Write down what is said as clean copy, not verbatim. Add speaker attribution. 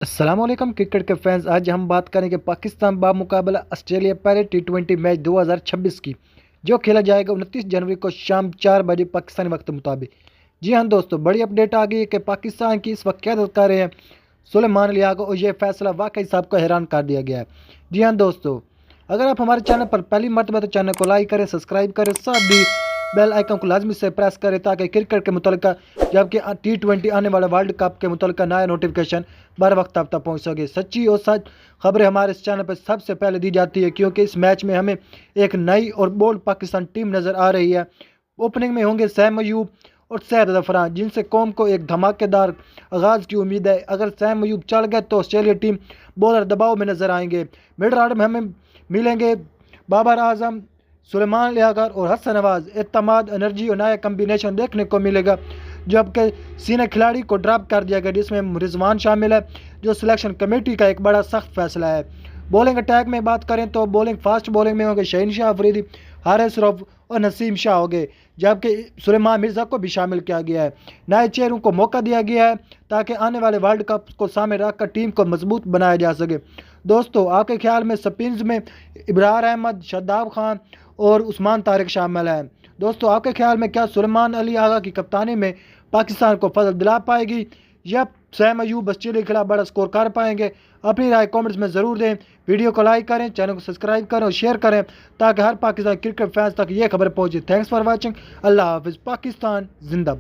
Speaker 1: अस्सलामुअलैकुम क्रिकेट के फैंस। आज हम बात करेंगे पाकिस्तान बामुकाबला ऑस्ट्रेलिया पहले टी20 मैच 2026 की, जो खेला जाएगा 29 जनवरी को शाम 4 बजे पाकिस्तानी वक्त मुताबिक। जी हाँ दोस्तों, बड़ी अपडेट आ गई है कि पाकिस्तान की इस वक्त क़यादत कर रहे हैं सुलेमान अली आगा, और यह फैसला वाकई सबको हैरान कर दिया गया है। जी हाँ दोस्तों, अगर आप हमारे चैनल पर पहली मरतबा तो चैनल को लाइक करें, सब्सक्राइब करें, साथ भी बेल आइकन को लाजमी से प्रेस करें ताकि क्रिकेट के मुतल्लिका जबकि टी20 आने वाले वर्ल्ड कप के मुतल्लिका नया नोटिफिकेशन बर वक्त आप तक पहुँच सके। सच्ची और सच खबरें हमारे इस चैनल पर सबसे पहले दी जाती है, क्योंकि इस मैच में हमें एक नई और बोल्ड पाकिस्तान टीम नज़र आ रही है। ओपनिंग में होंगे सैम अयूब और सैयद अफरान, जिनसे कौम को एक धमाकेदार आगाज़ की उम्मीद है। अगर सैम अयूब चल गए तो ऑस्ट्रेलिया टीम बॉलर दबाव में नजर आएंगे। मिडल ऑर्डर में हमें मिलेंगे बाबर आजम, सुलेमान लियाकत और हसन नवाज। एतमाद, एनर्जी और नया कम्बिनेशन देखने को मिलेगा, जबकि सीनियर खिलाड़ी को ड्रॉप कर दिया गया, जिसमें रिजवान शामिल है, जो सिलेक्शन कमेटी का एक बड़ा सख्त फैसला है। बॉलिंग अटैक में बात करें तो बॉलिंग फास्ट बॉलिंग में होंगे शहीन अफरीदी, हारिस रऊफ और नसीम शाह हो गए, जबकि सुलेमान मिर्ज़ा को भी शामिल किया गया है। नए चेहरों को मौका दिया गया है ताकि आने वाले वर्ल्ड कप को सामने रखकर टीम को मजबूत बनाया जा सके। दोस्तों, आपके ख्याल में स्पिन्स में इब्रार अहमद, शादाब खान और उस्मान तारिक शामिल हैं। दोस्तों, आपके ख्याल में क्या सुलेमान अली आगा की कप्तानी में पाकिस्तान को फजल दिला पाएगी, या सैम अयूब ऑस्ट्रेलिया के खिलाफ बड़ा स्कोर कर पाएंगे? अपनी राय कमेंट्स में ज़रूर दें। वीडियो को लाइक करें, चैनल को सब्सक्राइब करें और शेयर करें ताकि हर पाकिस्तान क्रिकेट फैंस तक ये खबर पहुंचे। Thanks for watching. अल्लाह हाफिज़। पाकिस्तान जिंदाबाद।